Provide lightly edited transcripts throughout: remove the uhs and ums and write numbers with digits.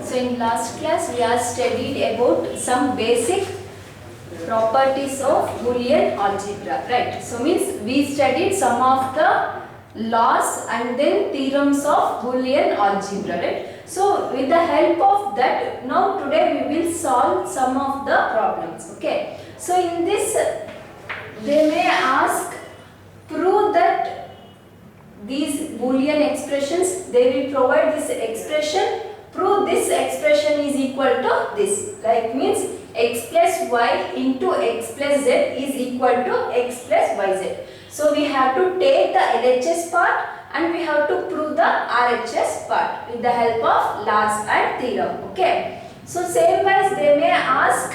So in last class we have studied about some basic properties of Boolean algebra, right? So means we studied some of the laws and then theorems of Boolean algebra, right? So with the help of that, now today we will solve some of the problems, okay? So in this they may ask, prove that these Boolean expressions, they will provide this expression, prove this expression is equal to this, like means x plus y into x plus z is equal to x plus yz. So we have to take the LHS part and we have to prove the RHS part with the help of laws and theorem, okay. So same as they may ask,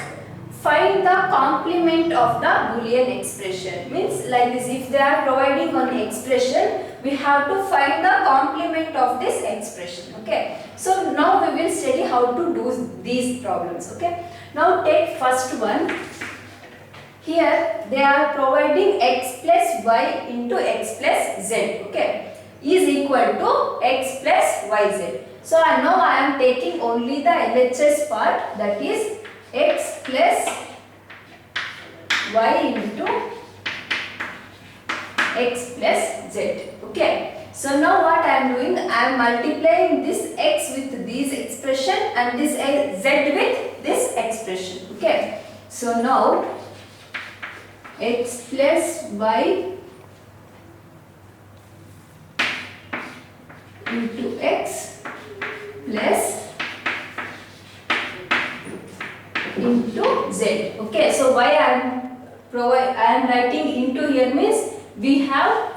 find the complement of the Boolean expression, means like this, if they are providing one expression, we have to find the complement of this expression, okay. So now we will study how to do these problems, okay. Now take first one. Here they are providing x plus y into x plus z, okay, is equal to x plus yz. So now I am taking only the LHS part, that is x plus y into x plus z, okay. So now what I am doing, I am multiplying this x with this expression and this z with this expression, okay. So now x plus y into x plus into z, okay. So why I am writing into here means we have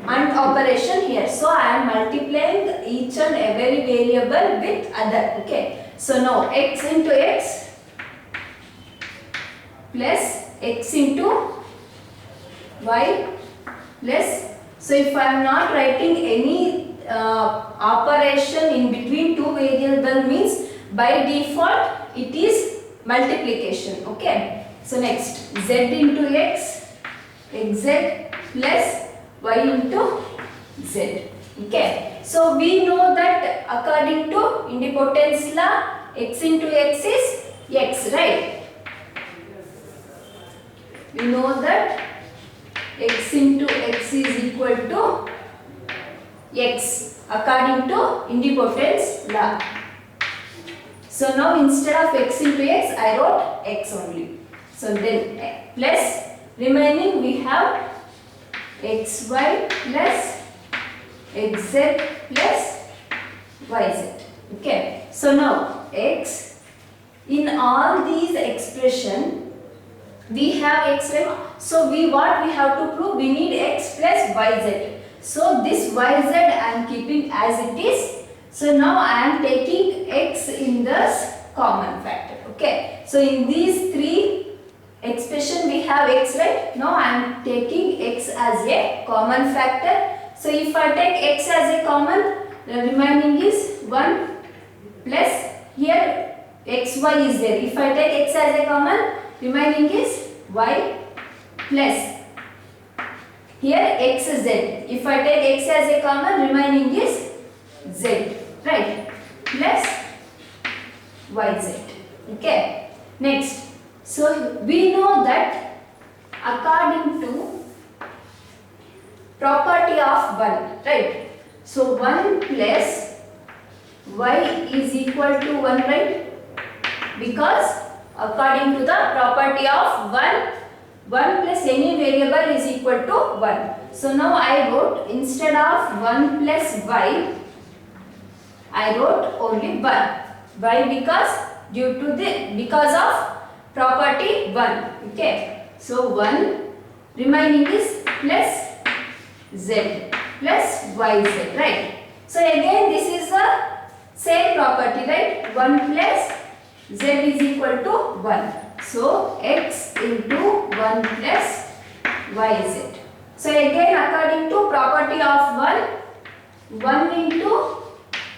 AND operation here, so I am multiplying each and every variable with other, okay. So now x into x plus x into y plus, so if I am not writing any operation in between two variable means by default it is multiplication, okay. So next z into x, xz plus y into z, okay. So we know that according to idempotence law, x into x is x, right? We know that x into x is equal to x according to idempotence law. So now instead of x into x, I wrote x only. So then plus remaining we have xy plus xz plus yz, okay. So now x, in all these expression we have x, right? So what we have to prove, we need x plus yz. So this yz I am keeping as it is. So now I am taking x in this common factor, okay. So in these three expression we have x, right? Now I am taking x as a common factor. So if I take x as a common, the remaining is 1 plus, here xy is there. If I take x as a common, remaining is y plus, here xz. If I take x as a common, remaining is z, right? Plus yz, okay. Next, so we know that according to property of 1, right? So 1 plus y is equal to 1, right? Because according to the property of 1 plus any variable is equal to 1. So now I wrote, instead of 1 plus y, I wrote only 1. Why? Because of property 1, okay. So 1 remaining is plus z plus yz, right? So again this is the same property, right? 1 plus z is equal to 1. So x into 1 plus yz. So again according to property of 1 into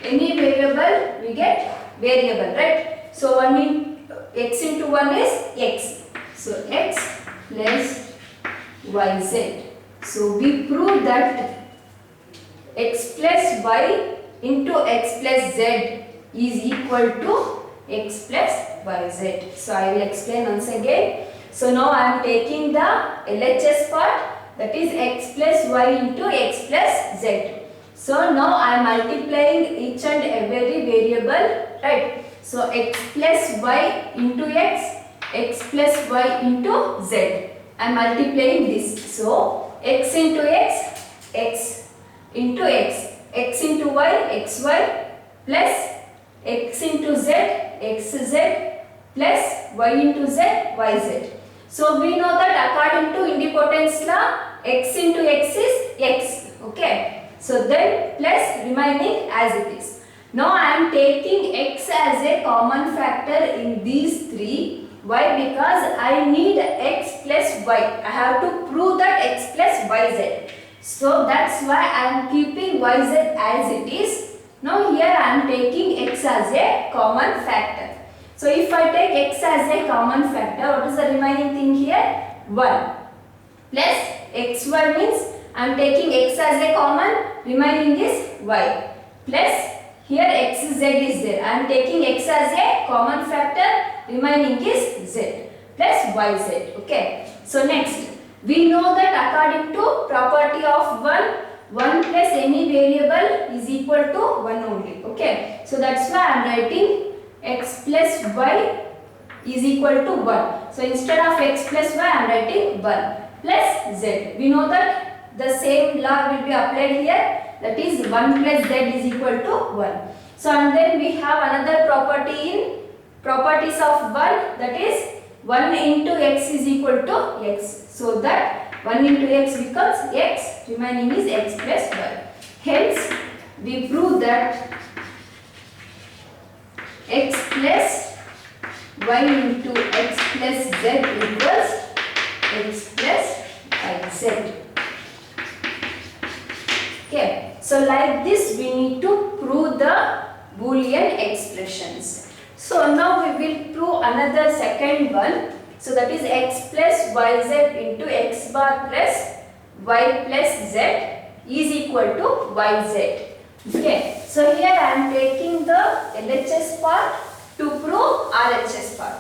any variable we get variable, right? So 1 in x into 1 is x. So x plus yz. So we prove that x plus y into x plus z is equal to x plus yz. So I will explain once again. So now I am taking the LHS part, that is x plus y into x plus z. So now I am multiplying each and every variable, right? So x plus y into x plus y into z. I am multiplying this. So x into x into x into y, xy plus x into z, xz plus y into z, yz. So we know that according to idempotence law, x into x is x. Okay. So then plus remaining as it is. Now I am taking x as a common factor in these three. Why? Because I need x plus y. I have to prove that x plus yz. So that's why I am keeping yz as it is. Now here I am taking x as a common factor. So if I take x as a common factor, what is the remaining thing here? 1 plus xy means I am taking x as a common, remaining is y, plus here xz is there. I am taking x as a common factor, remaining is z plus yz. Okay. So next, we know that according to property of 1 plus any variable is equal to 1 only. Okay. So that's why I am writing x plus y is equal to 1. So instead of x plus y, I am writing 1 plus z. We know that the same law will be applied here, that is 1 plus z is equal to 1. So and then we have another property in properties of 1, that is 1 into x is equal to x. So that 1 into x becomes x, remaining is x plus y. Hence we prove that x plus y into x plus z equals x plus yz. Okay, so like this we need to prove the Boolean expressions. So now we will prove another second one. So that is x plus yz into x bar plus y plus z is equal to yz. Okay, so here I am taking the LHS part to prove RHS part.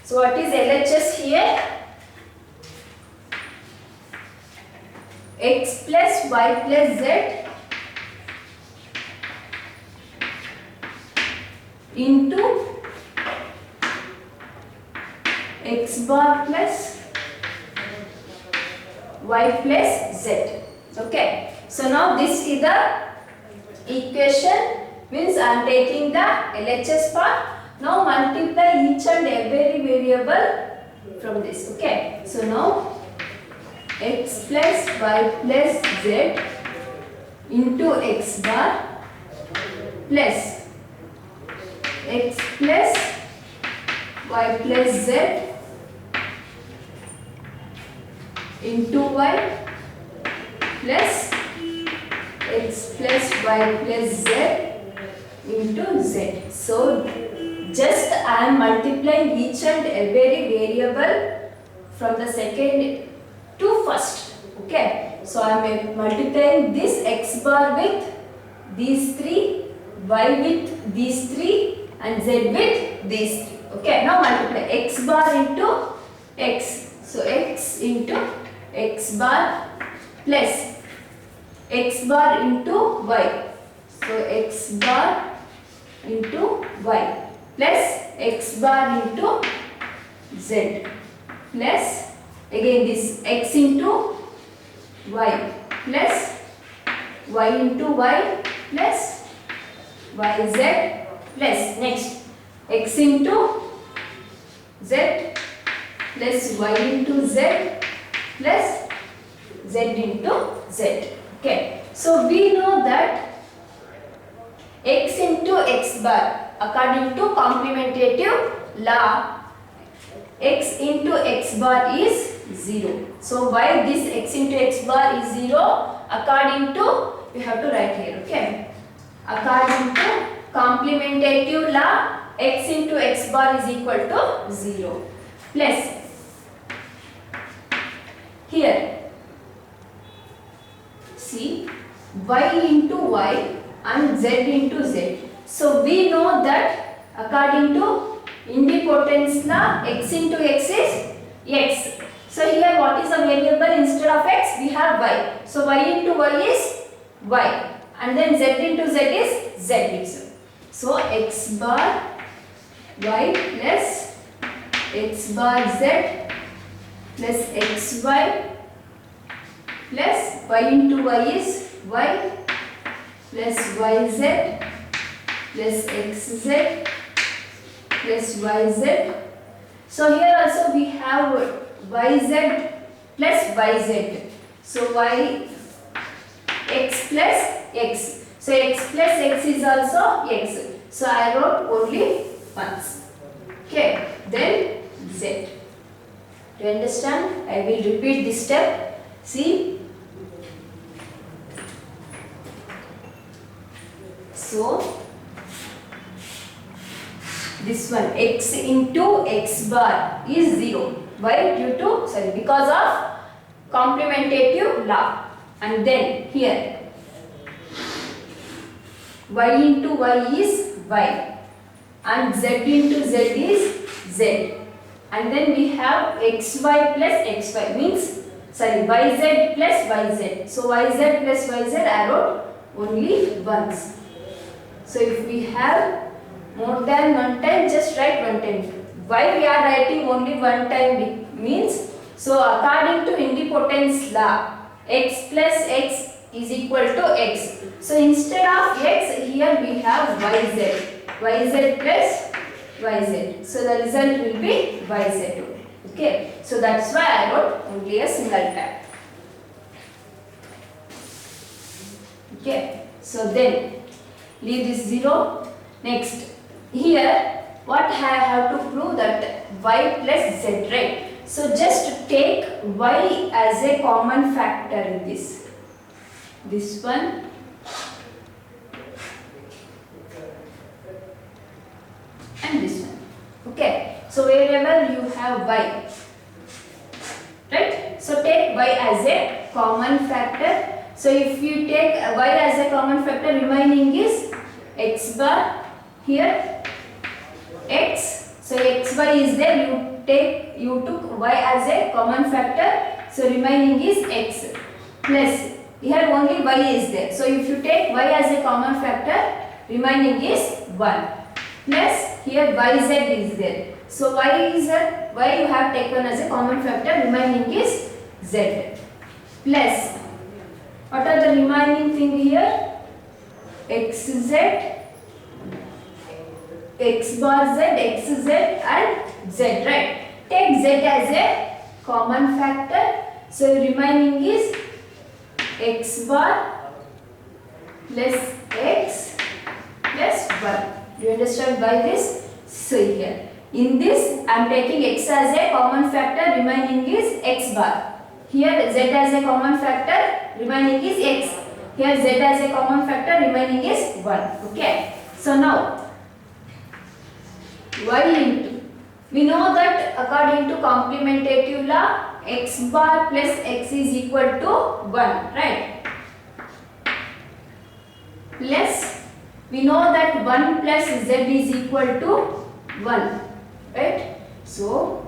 So what is LHS here? X plus y plus z into x bar plus y plus z. Okay. So now this is the equation, means I am taking the LHS part. Now multiply each and every variable from this. Okay. So now x plus y plus z into x bar plus x plus y plus z into y plus x plus y plus z into z. So just I am multiplying each and every variable from the second to first. Okay. So I am multiplying this x bar with these three, y with these three and z with these three. Okay. Now multiply x bar into x. So x into x bar plus x bar into y. So x bar into y plus x bar into z plus again this x into y plus y into y plus yz plus next x into z plus y into z plus z into z. Okay. So we know that x into x bar according to complementative law, x into x bar is 0. So why this x into x bar is 0? According to, you have to write here. Okay. According to complementative law, x into x bar is equal to 0 plus here see y into y and z into z. So we know that according to indepotence law, x into x is x. So here what is the variable instead of x? We have y. So y into y is y and then z into z is z itself. So x bar y plus x bar z plus xy plus y into y is y plus yz plus xz plus yz. So here also we have yz plus yz. So y x plus x. So x plus x is also x. So I wrote only once. Okay. Then z. Do you understand? I will repeat this step. See. So this one x into x bar is 0. Why? Because of complementative law. And then here y into y is y and z into z is z. And then we have xy plus xy means yz plus yz. So yz plus yz I wrote only once. So if we have more than one time, just write one time. Why we are writing only one time means, so according to indepotence law, x plus x is equal to x. So instead of x, here we have yz. Yz plus yz. So the result will be yz. Okay. So that's why I wrote only a single time. Okay. So then leave this 0. Next, here what I have to prove that y plus z, right? So just take y as a common factor in this. This one and this one. Okay. So wherever you have y, right? So take y as a common factor. So if you take y as a common factor, remaining is x bar, here x. So xy is there, you took y as a common factor, so remaining is x plus here only y is there. So if you take y as a common factor, remaining is 1 plus here yz is there. So y you have taken as a common factor, remaining is z plus what are the remaining thing here? xz, x bar z, xz and z, right? Take z as a common factor. So remaining is x bar plus x plus 1. Do you understand by this? So here in this I am taking x as a common factor, remaining is x bar. Here z as a common factor, remaining is x. Here z as a common factor, remaining is 1. Okay. So now y into, we know that according to complementative law, x bar plus x is equal to 1, right? Plus we know that 1 plus z is equal to 1, right? So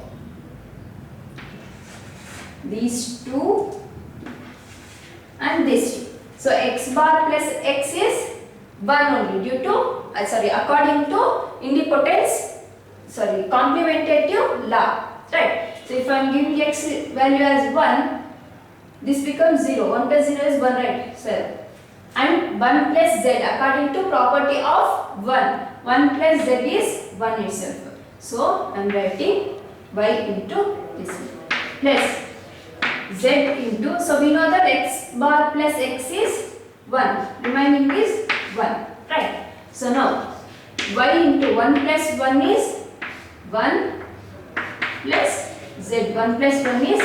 these two and this two. So x bar plus x is 1 only due to according to complementative law, right? So if I am giving x value as 1, this becomes 0. 1 plus 0 is 1, right? So and 1 plus z according to property of 1. 1 plus z is 1 itself. So I am writing y into this plus z into, so we know that x bar plus x is 1, remaining is 1, right? So now y into 1 plus 1 is 1 plus z, 1 plus 1 is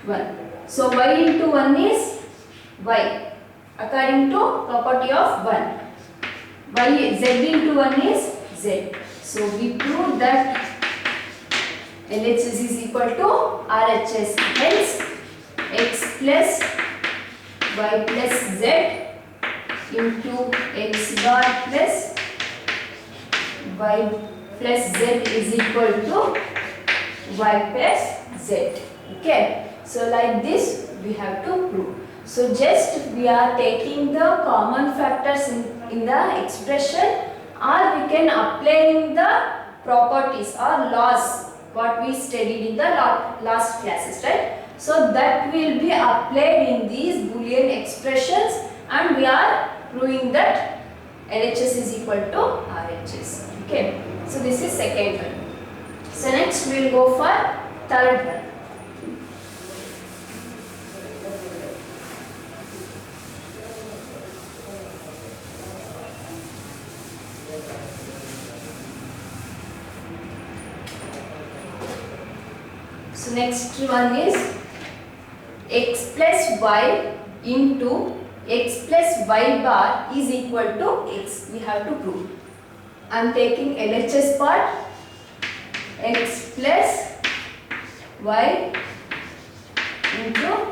1. So y into 1 is y according to property of 1. Z into 1 is z. So we prove that LHS is equal to RHS. Hence x plus y plus z into x bar plus y plus z is equal to y plus z. Okay, so like this we have to prove. So just we are taking the common factors in the expression, or we can apply in the properties or laws what we studied in the last classes, right? So that will be applied in these Boolean expressions, and we are proving that LHS is equal to RHS. Okay, so this is second one. So next we will go for third one. So next one is x plus y into x plus y bar is equal to x. We have to prove. I am taking LHS part, x plus y into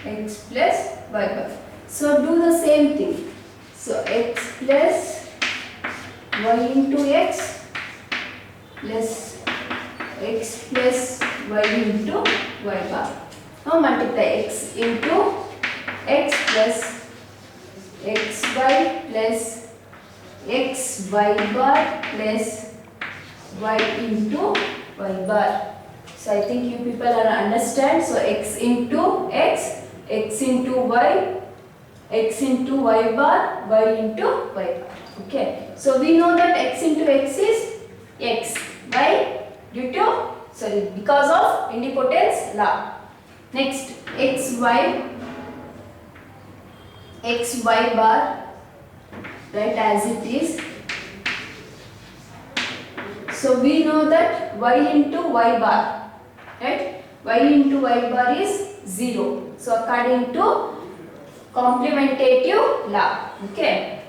x plus y bar. So do the same thing. So x plus y into x plus x plus y into y bar. Now multiply x into x plus xy plus xy bar plus y into y bar. So I think you people are understand. So x into x, x into y, x into y bar, y into y bar. Okay. So we know that x into x is x. Why? Due to, sorry, because of idempotence law. Next, xy bar, right, as it is. So we know that y into y bar, right, y into y bar is 0. So according to complementative law. Okay.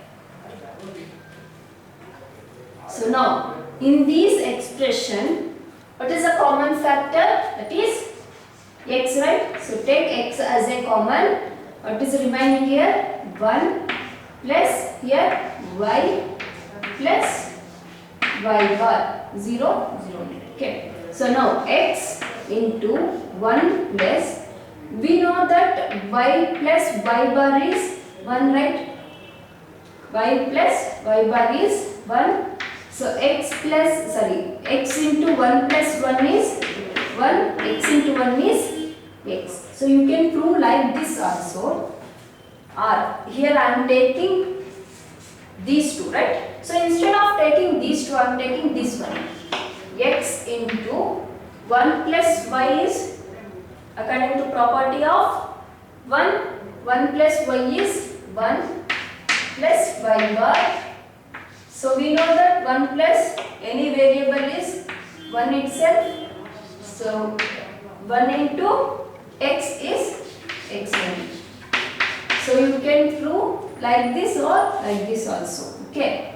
So now in this expression, what is a common factor? That is x, right? So take x as a common. What is remaining here? 1 plus here y plus y bar 0, 0. Okay. So now x into 1 plus, we know that y plus y bar is 1, right? Y plus y bar is 1. So x into 1 plus 1 is 1, x into 1 is x. So you can prove like this also. Or here I am taking these two, right? So instead of taking these two, I am taking this one. X into 1 plus y is, according to property of 1, 1 plus y is 1 plus y bar. So we know that 1 plus any variable is 1 itself. So 1 into x is x1. So you can prove like this or like this also. Okay.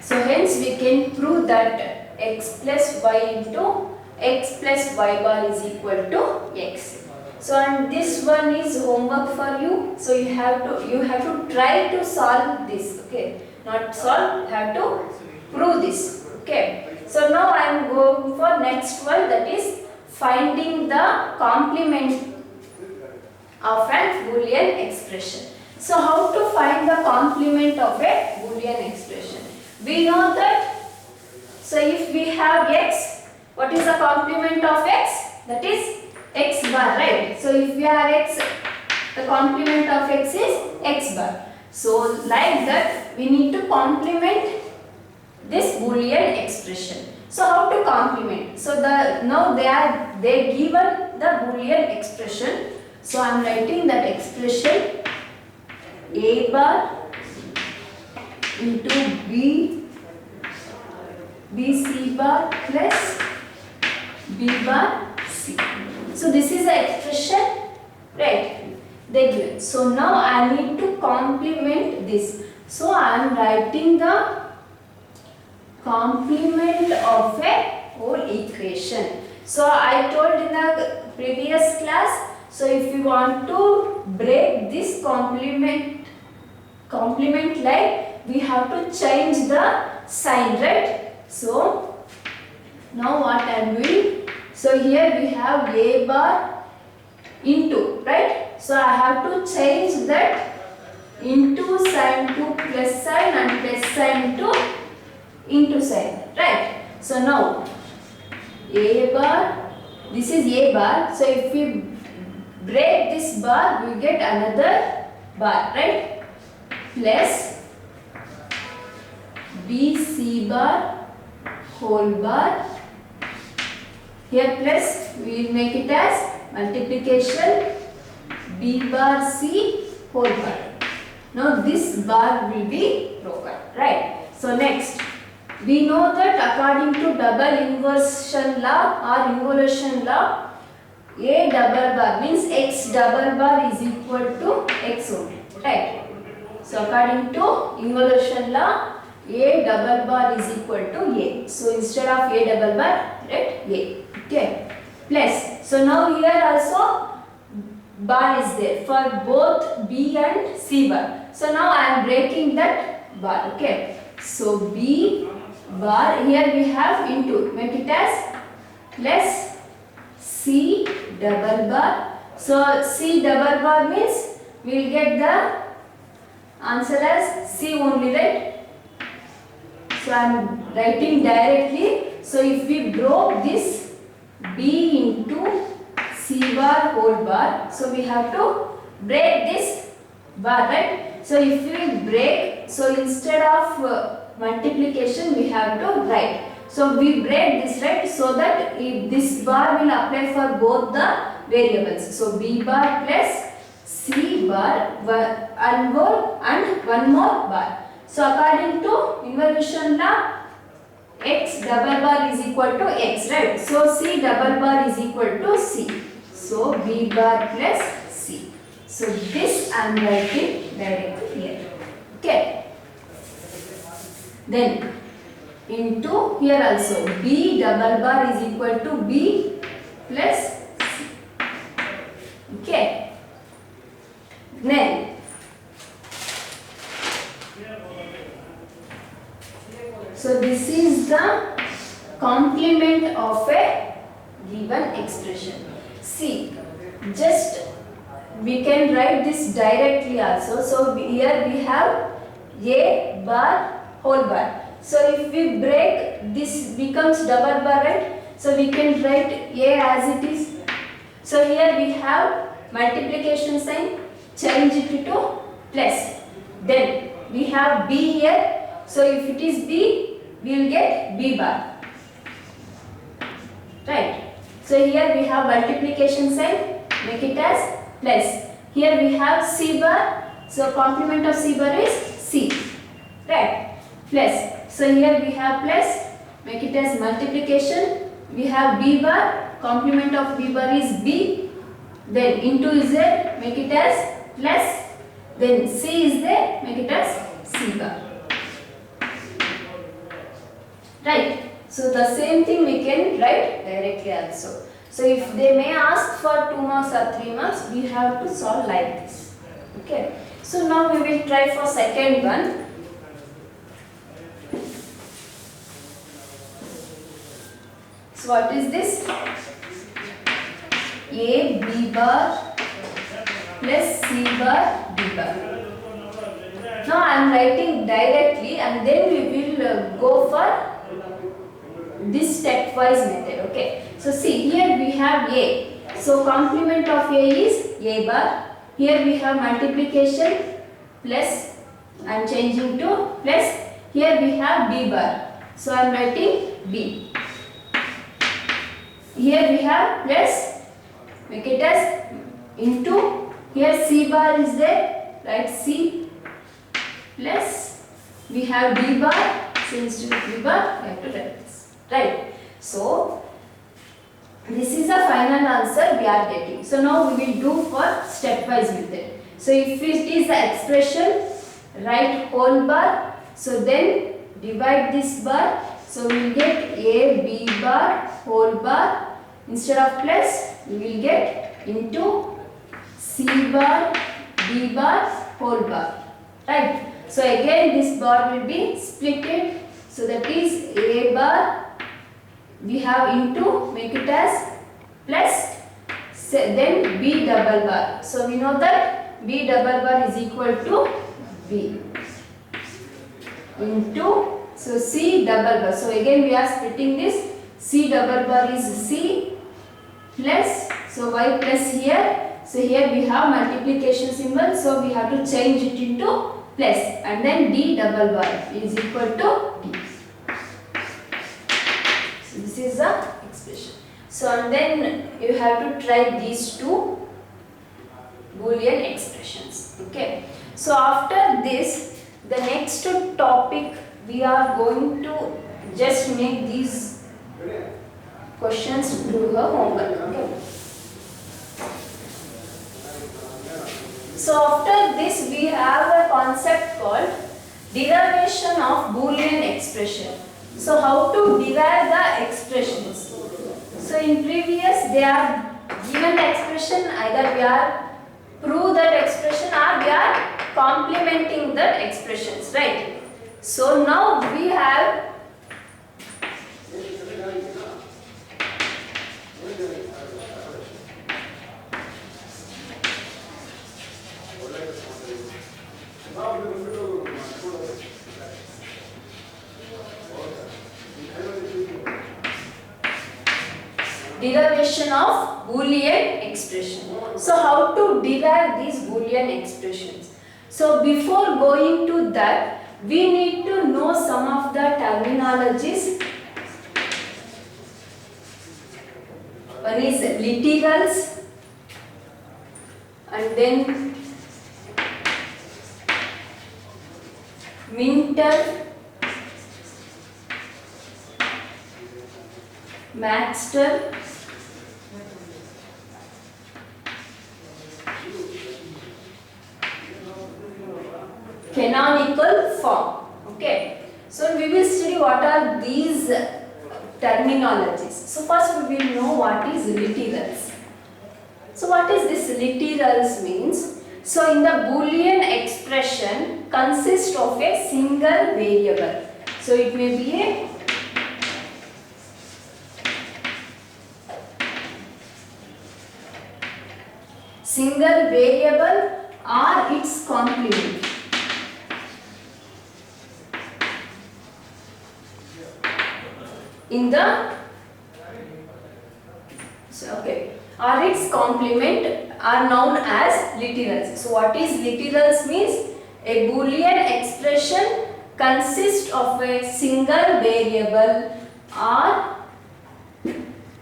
So hence we can prove that x plus y into x plus y bar is equal to x. So and this one is homework for you. So you have to try to solve this. Okay, not solve, have to prove this. Okay. So now I am going for next one, that is finding the complement of an Boolean expression. So how to find the complement of a Boolean expression? We know that. So if we have x, what is the complement of x? That is x bar, right? So if we have x, the complement of x is x bar. So like that we need to complement this Boolean expression. So how to complement? So now they given the Boolean expression. So I am writing that expression a bar into b c bar plus b bar c. So this is the expression, right? They given. So now I need to complement this. So I am writing the complement of a whole equation. So I told in the previous class, So if we want to break this complement line, we have to change the sign, right? So now what I am doing, so here we have a bar into, right? So I have to change that into sign to plus sign and plus sign to into sign, right? So now a bar, this is a bar, so if we break this bar, we get another bar, right? Plus BC bar whole bar. Here plus we will make it as multiplication B bar C whole bar. Now this bar will be broken, right? So next, we know that according to double inversion law or involution law, A double bar means X double bar is equal to X only, right? So according to involution law, A double bar is equal to A. So instead of A double bar, write A. Okay. Plus, so now here also bar is there for both B and C bar. So now I am breaking that bar. Okay. So B bar, here we have into, make it as plus C double bar. So C double bar means we will get the answer as C only, right? So I am writing directly. So if we broke this B into C bar whole bar, so we have to break this bar, right? So if we break, so instead of multiplication we have to write. So we break this, right? So that if this bar will apply for both the variables. So B bar plus C bar and one more bar. So according to involution law, X double bar is equal to X, right? So C double bar is equal to C. So B bar plus C. So this I am writing directly here. Okay. Then into here also B double bar is equal to B plus C. Okay. Then so this is the complement of a given expression. See, just we can write this directly also. So here we have A bar whole bar. So if we break, this becomes double bar, right? So we can write A as it is. So here we have multiplication sign, change it to plus. Then we have B here. So if it is B, we will get B bar. Right. So here we have multiplication sign, make it as plus. Here we have C bar. So complement of C bar is C. Right. Plus. So here we have plus, make it as multiplication. We have B bar. Complement of B bar is B. Then into is there, make it as plus. Then C is there, make it as C bar. Right. So the same thing we can write directly also. So if they may ask for 2 marks or 3 marks, we have to solve like this. Okay. So now we will try for second one. So what is this? A B bar plus C bar D bar. Now I am writing directly and then we will go for this stepwise method. Okay. So see, here we have A. So complement of A is A bar. Here we have multiplication plus, I am changing to plus. Here we have B bar. So I am writing B. Here we have plus, make it as into. Here C bar is there, write C plus. We have B bar. So instead of B bar, we have to write this. Right. So this is the final answer we are getting. So now we will do for stepwise method. So if it is the expression, write whole bar. So then divide this bar. So we will get A B bar whole bar. Instead of plus, we will get into C bar, D bar, whole bar, right? So again this bar will be splitted, so that is A bar we have into, make it as plus, then B double bar. So we know that B double bar is equal to B into, so C double bar. So again we are splitting this, C double bar is C plus, so why plus here? So here we have multiplication symbol, so we have to change it into plus, and then D double bar is equal to D. So this is the expression. So and then you have to try these two Boolean expressions. Okay. So after this, the next topic we are going to just make these questions do her homework. Okay. So after this we have a concept called derivation of Boolean expression. So how to derive the expressions? So in previous they are given the expression, either we are prove that expression or we are complementing that expressions, right? So now we have derivation of Boolean expression. So how to derive these Boolean expressions? So before going to that, we need to know some of the terminologies. One is literals, and then minter, maxter, canonical form. Okay. So we will study what are these terminologies. So first we will know what is literals. So what is this literals means? So in the Boolean expression consists of a single variable. So it may be a single variable or its complement. In the or its complement are known as literals. So what is literals means? A Boolean expression consists of a single variable or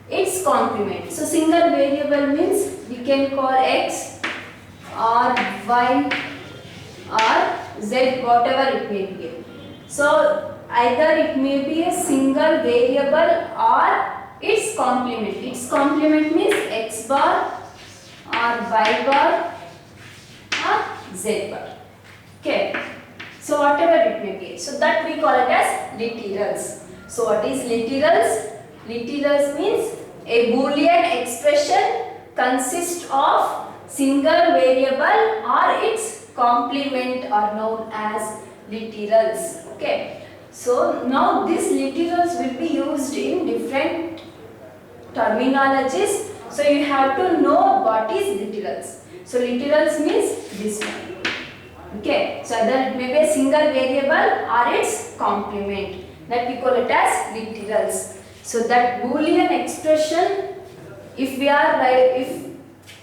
its complement. So single variable means we can call x or y or z, whatever it may be. So either it may be a single variable or its complement. Its complement means x bar or y bar or z bar. Okay. So whatever it may be. So that we call it as literals. So what is literals? Literals means a Boolean expression consists of single variable or its complement are known as literals. Okay. So now these literals will be used in different terminologies. So you have to know what is literals. So literals means this one. Okay. So either it may be a single variable or its complement. That we call it as literals. So that Boolean expression, if we are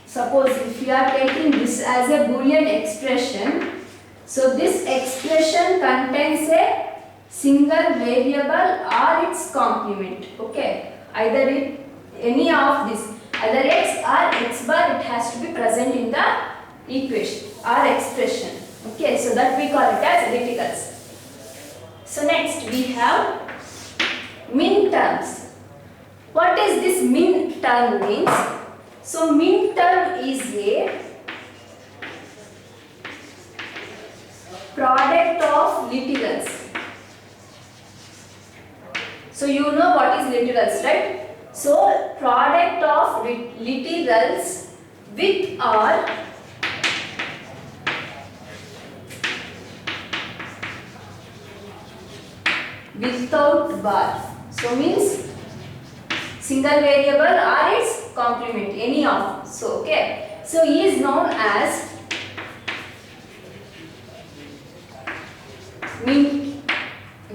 suppose if we are taking this as a Boolean expression, so this expression contains a single variable or its complement. Okay. Either any of this, either x or x bar, it has to be present in the equation or expression. Okay. So that we call it as literals. So next we have min terms. What is this min term means? So min term is a product of literals. So you know what is literals, right? So product of literals with or without bar. So means single variable or its complement, any of. So okay. So E is known as min.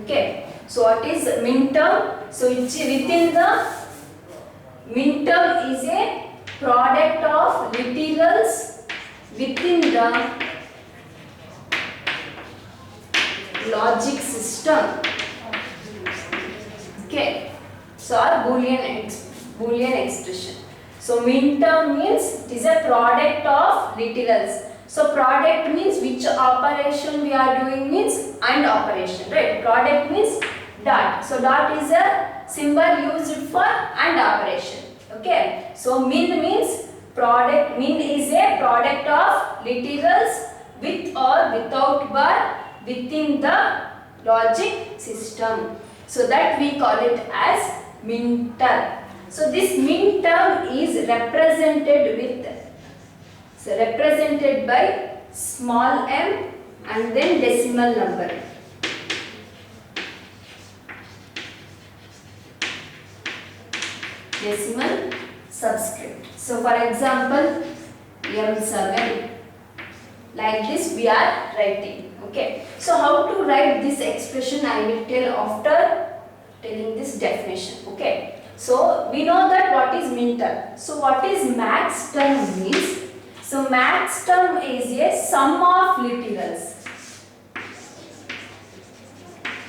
Okay. So what is min term? So it's within the min term is a product of literals within the logic system. Okay. So our Boolean expression. So min term means it is a product of literals. So product means which operation we are doing means and operation, right? Product means dot. So dot is a symbol used for and operation. Okay. So min means product. Min is a product of literals with or without bar within the logic system. So that we call it as min term. So this min term is represented by small m and then decimal number. Decimal subscript. So for example, M7, like this we are writing. Okay. So how to write this expression I will tell after telling this definition. Okay. So we know that what is min term. So what is max term means? So max term is a sum of literals.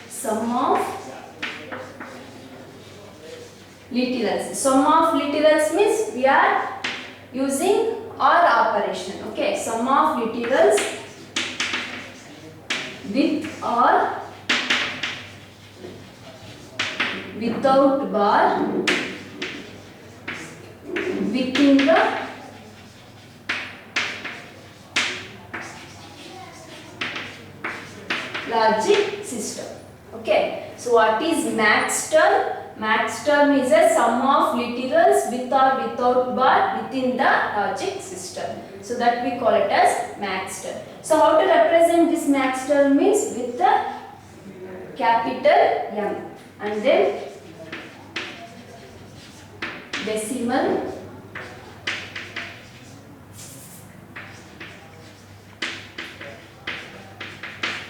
Sum of literals. Sum of literals means we are using OR operation. Okay. Sum of literals with or without bar within the logic system. Okay. So what is max term? Max term is a sum of literals with or without bar within the logic system. So that we call it as max term. So how to represent this max term means with the capital M and then decimal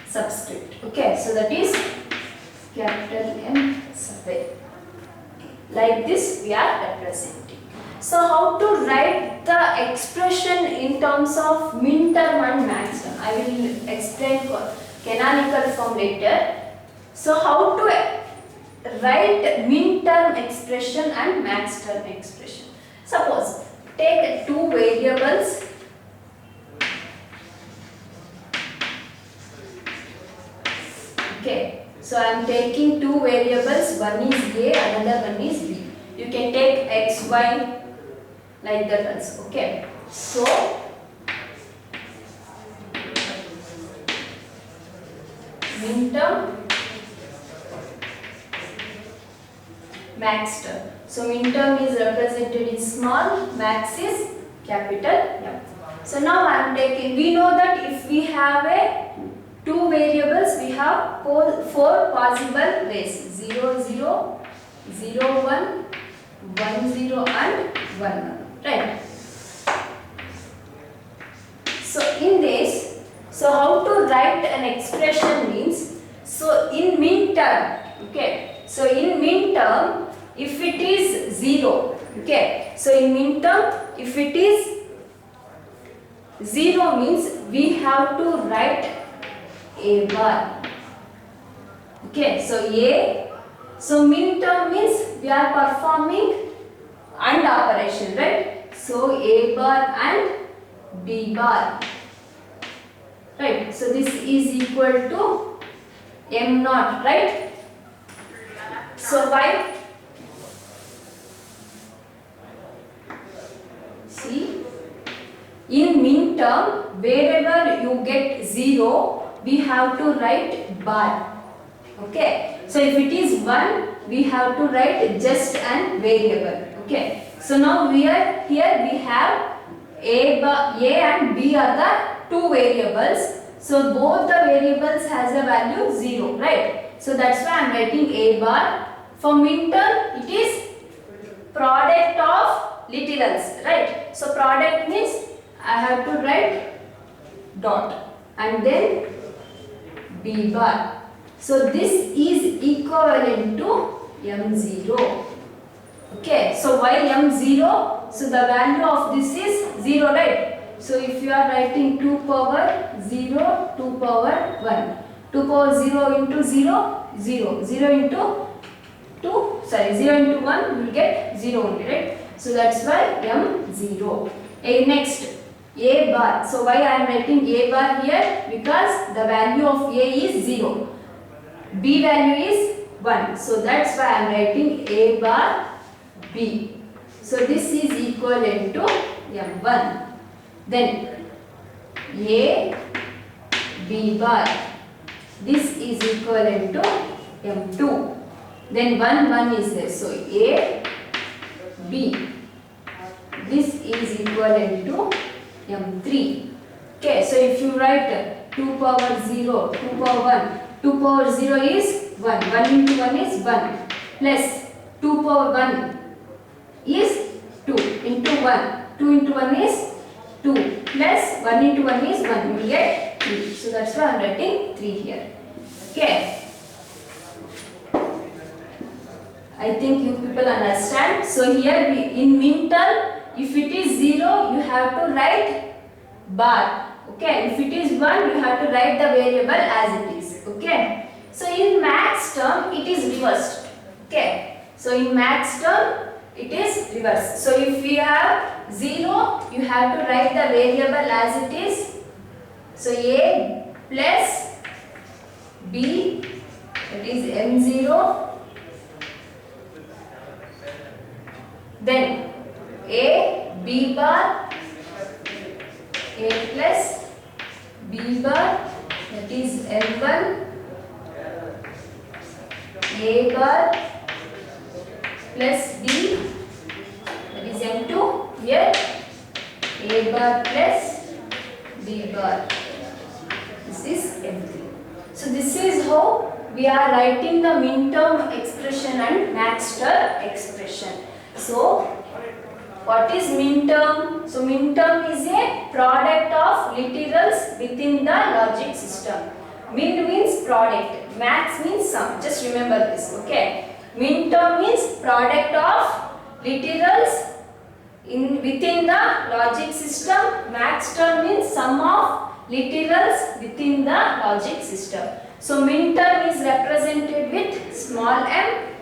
subscript. Okay, so that is capital M sub. Like this we are representing. So how to write the expression in terms of min term and max term? I will explain canonical form later. So how to write min term expression and max term expression? Suppose take two variables. Okay. So I am taking two variables, one is A, another one is B. You can take X, Y, like that also. Okay. So min term, max term. So min term is represented in small, max is capital M. So now I am taking, we know that if we have a two variables, we have four possible ways: 0, 0, 0, 1, 1, 0 and 1, 1. Right? So in this, so how to write an expression means, so in min term, okay, so in min term, if it is 0, okay, so in min term, if it is 0 means we have to write A bar. Okay, so A, so min term means we are performing AND operation, right? So A bar and B bar, right? So this is equal to M naught, right? So why? See, in min term, wherever you get 0, we have to write bar. Okay. So if it is 1, we have to write just an variable. Okay. So now we are here, we have A and B are the two variables. So both the variables has a value 0, right? So that's why I am writing A bar. For minterm, it is product of literals, right? So product means I have to write dot and then B bar. So this is equivalent to M0. Okay, so why M0? So the value of this is 0, right? So if you are writing 2 power 0, 2 power 1. 2 power 0 into 0, 0. 0 into 2, sorry, 0 into 1, you will get 0 only, right? So that's why M0. Next, A bar. So why I am writing A bar here? Because the value of A is 0. B value is 1. So that's why I am writing A bar B. So this is equivalent to M1. Then A B bar. This is equivalent to M2. Then 1 is there. So A B. This is equivalent to M3. Okay, so if you write 2 power 0, 2 power 1, 2 power 0 is 1. 1 into 1 is 1. Plus 2 power 1 is 2 into 1. 2 into 1 is 2. Plus 1 into 1 is 1. You will get 3. So that's why I am writing 3 here. Okay. I think you people understand. So here in minterm, if it is 0, you have to write bar. Okay. If it is 1, you have to write the variable as it is. Okay. So in max term, it is reversed. Okay. So in max term, it is reversed. So if we have 0, you have to write the variable as it is. So A plus B, that is M0. Then A B bar, A plus B bar, that is M1. A bar plus B, that is M2. Here A bar plus B bar, this is M3. So this is how we are writing the minterm expression and max term expression. So what is minterm? So minterm is a product of literals within the logic system. Min means product, max means sum. Just remember this, okay? Minterm means product of literals within the logic system. Max term means sum of literals within the logic system. So minterm is represented with small m,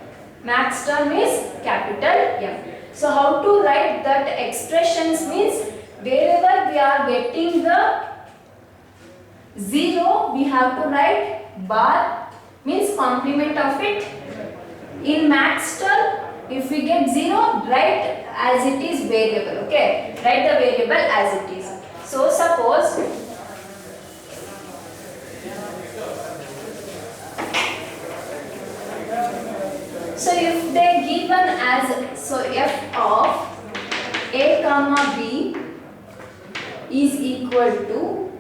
max term is capital M. So how to write that expressions means wherever we are getting the 0, we have to write bar, means complement of it. In max term, if we get 0, write as it is variable. Okay, write the variable as it is. So suppose if they given as, so f of a comma b is equal to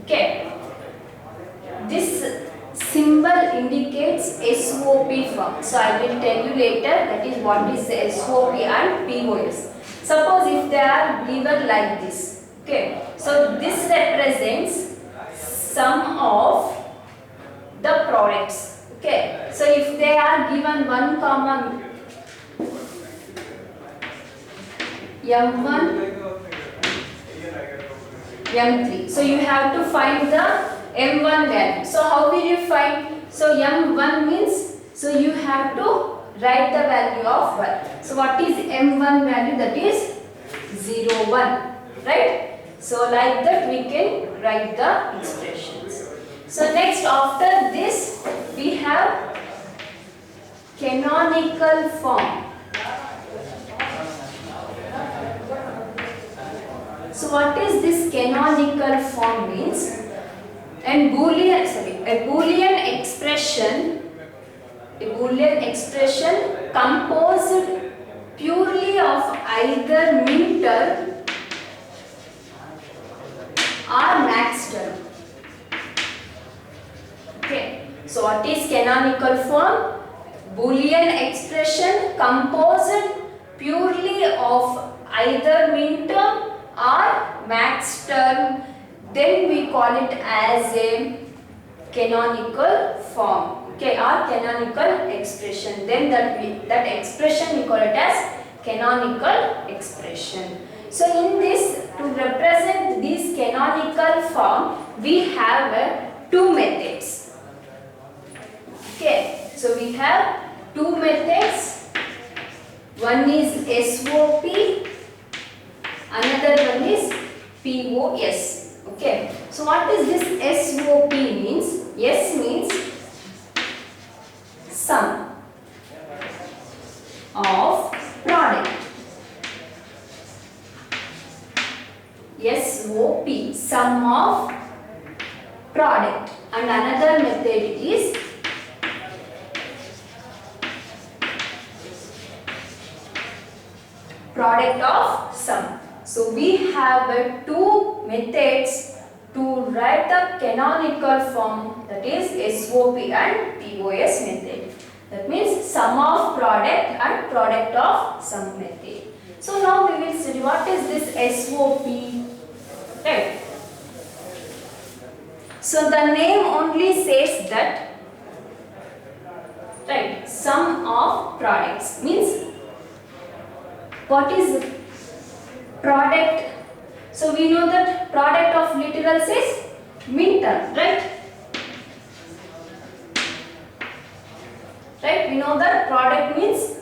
okay, this symbol indicates SOP form. So I will tell you later that is what is the SOP and POS. Suppose if they are given like this, okay, so this represents sum of the products. Okay, so if they are given 1 comma M1 M3, so you have to find the M1 value. So how will you find? So M1 means, so you have to write the value of 1. So what is M1 value? That is 0, 1, right? So like that we can write the expressions. So next, after this we have canonical form. So what is this canonical form means? A Boolean expression composed purely of either minter or max So what is canonical form? Boolean expression composed purely of either min term or max term. Then we call it as a canonical form, okay, or canonical expression. Then that expression we call it as canonical expression. So in this, to represent this canonical form, we have two methods. Okay, so we have two methods. One is SOP, another one is POS. Okay, so what is this SOP means? S means sum of product. SOP, sum of product. And another method is product of sum. So we have two methods to write the canonical form, that is SOP and POS method. That means sum of product and product of sum method. So now we will study what is this SOP. Right. So the name only says that, right, sum of products means what is product? So we know that product of literals is min term, right? Right, we know that product means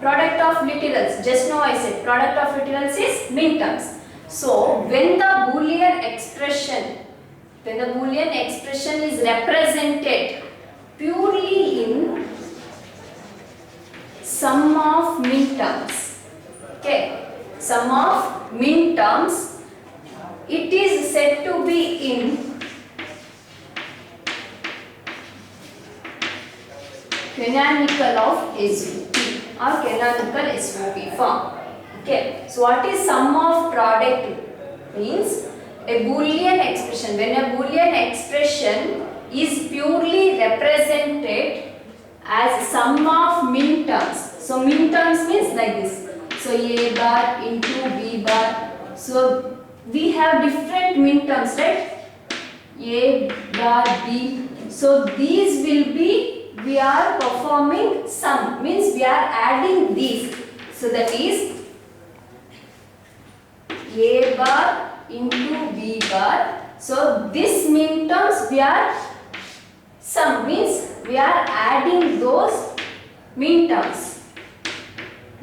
product of literals. Just now I said product of literals is min terms. So when the Boolean expression is represented purely in sum of min terms, okay, sum of min terms, it is said to be in canonical of SOP or canonical SOP form. Okay, so what is sum of product means? A Boolean expression. When a Boolean expression is purely represented as sum of min terms. So min terms means like this. So A bar into B bar. So we have different min terms, right? A bar B. So these will be, we are performing sum, means we are adding these. So that is A bar into B bar. So this min terms we are sum, means we are adding those min terms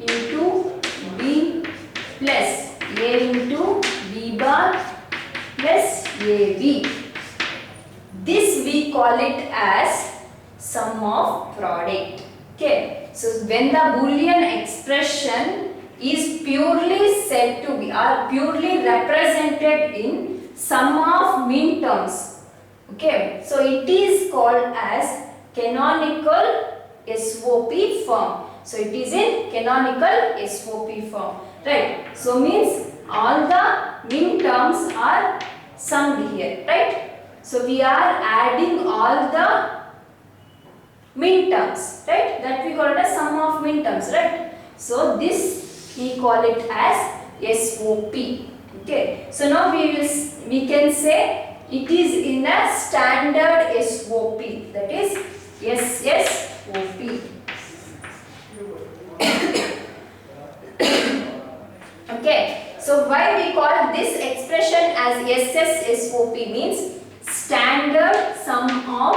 into B plus A into B bar plus AB. This we call it as sum of product. Okay, so when the Boolean expression is purely said to be or purely represented in sum of min terms, okay, so it is called as canonical SOP form. So it is in canonical SOP form, right? So means all the min terms are summed here, right? So we are adding all the min terms, right? That we call it as sum of min terms, right? So this we call it as SOP. Okay. So now we can say it is in a standard SOP, that is SSOP. Okay. So why we call this expression as SSOP means standard sum of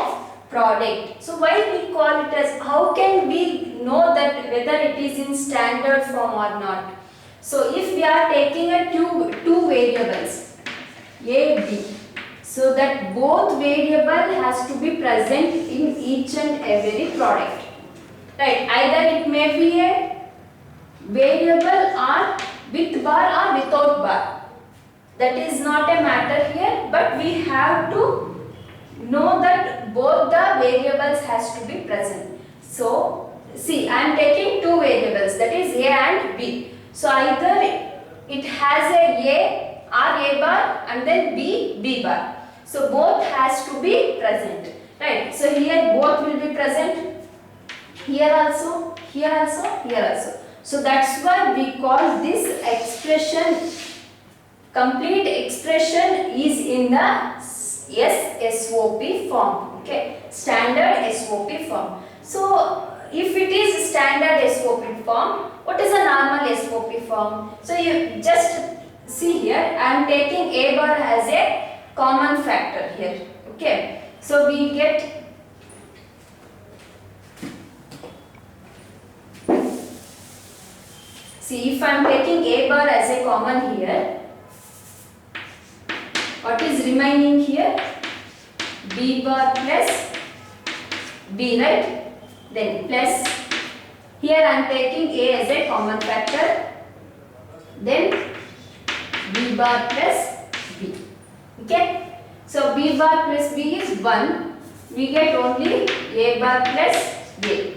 product. So why we call it as, how can we know that whether it is in standard form or not? So if we are taking a two variables A, B, so that both variable has to be present in each and every product, right? Either it may be a variable or with bar or without bar. That is not a matter here, but we have to know that both the variables has to be present. So see, I am taking two variables, that is A and B. So either it has a or A bar and then B bar. So both has to be present, right? So here both will be present, here also, here also, here also. So that's why we call this expression, complete expression is in the SOP form, okay, standard SOP form. So if it is standard SOP form, what is a normal SOP form? So you just see here, I am taking A bar as a common factor here, okay. So we get see, if I am taking A bar as a common here, what is remaining here? B bar plus B, right? Then plus, here I am taking A as a common factor, then B bar plus B, okay? So B bar plus B is 1, we get only A bar plus A,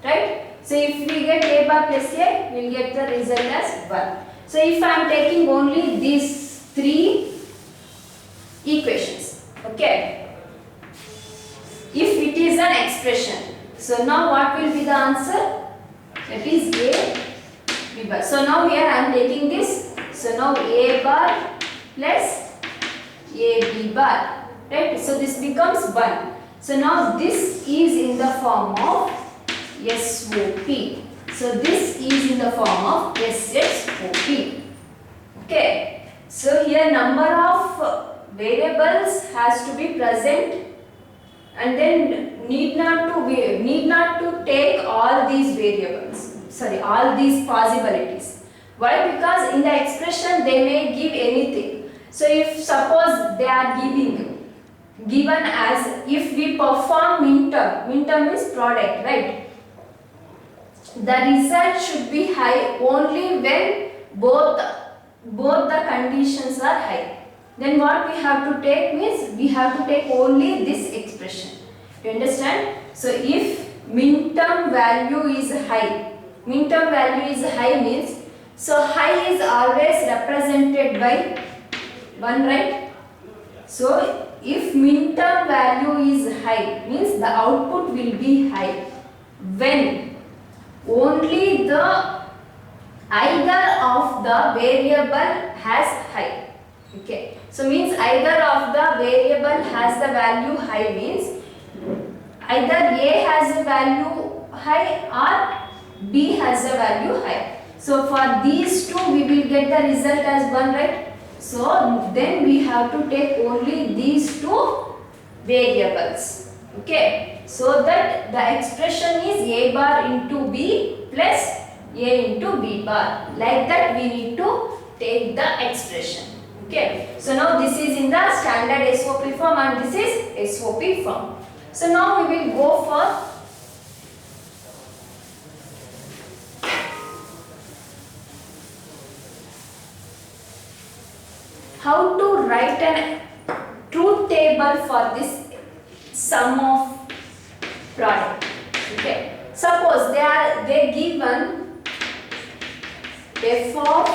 right? So if we get A bar plus A, we will get the result as 1. So if I am taking only these 3 equations, okay, if it is an expression, so now what will be the answer? That is A B bar. So now here I am taking this, so now A bar plus A B bar, right? So this becomes 1. So now this is in the form of SOP. So this is in the form of SOP, okay. So here number of variables has to be present, and then need not to take all these variables, sorry, all these possibilities. Why? Because in the expression they may give anything. So if suppose they are given as, if we perform minterm is product, right? The result should be high only when both the conditions are high. Then what we have to take means, we have to take only this expression. You understand? So if minterm value is high means, so high is always represented by 1, right? So if minterm value is high means the output will be high when only the either of the variable has high, okay. So means either of the variable has the value high means either A has a value high or B has a value high. So for these two we will get the result as 1, right? So then we have to take only these two variables, okay. So that the expression is A bar into B plus A into B bar. Like that we need to take the expression, okay. So now this is in the standard SOP form and this is SOP form. So now we will go for how to write a truth table for this sum of product, okay. Suppose they given f of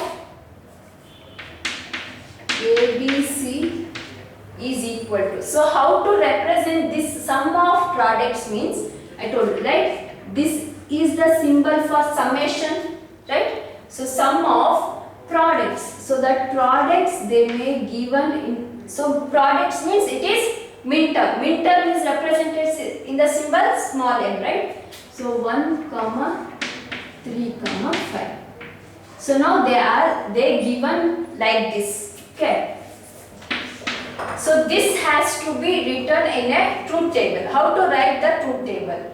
ABC is equal to, so how to represent this sum of products means, I told you, right, this is the symbol for summation, right. So sum of products, so that products they may given in, so products means it is minterm is represented in the symbol small m, right. So 1, 3, 5. So now they given like this, okay. So this has to be written in a truth table. How to write the truth table?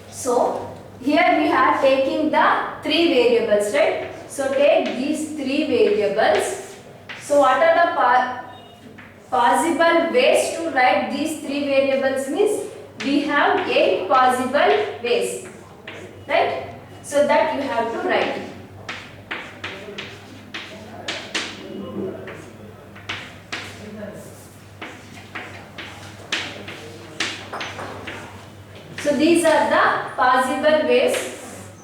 So here we are taking the 3 variables, right. So take these 3 variables. So what are the possible ways to write these 3 variables means, we have 8 possible ways, right. So that you have to write. So these are the possible ways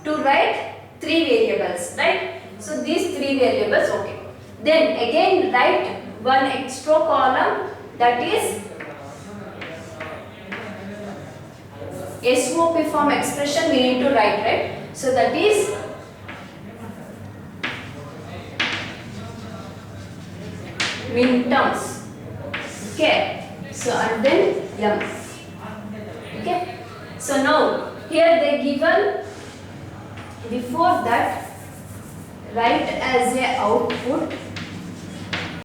to write 3 variables, right. So these 3 variables, okay. Then again write one extra column, that is SOP form expression we need to write, right? So that is minterms. Okay. So and then M. Okay. So now here they given, before that write as a output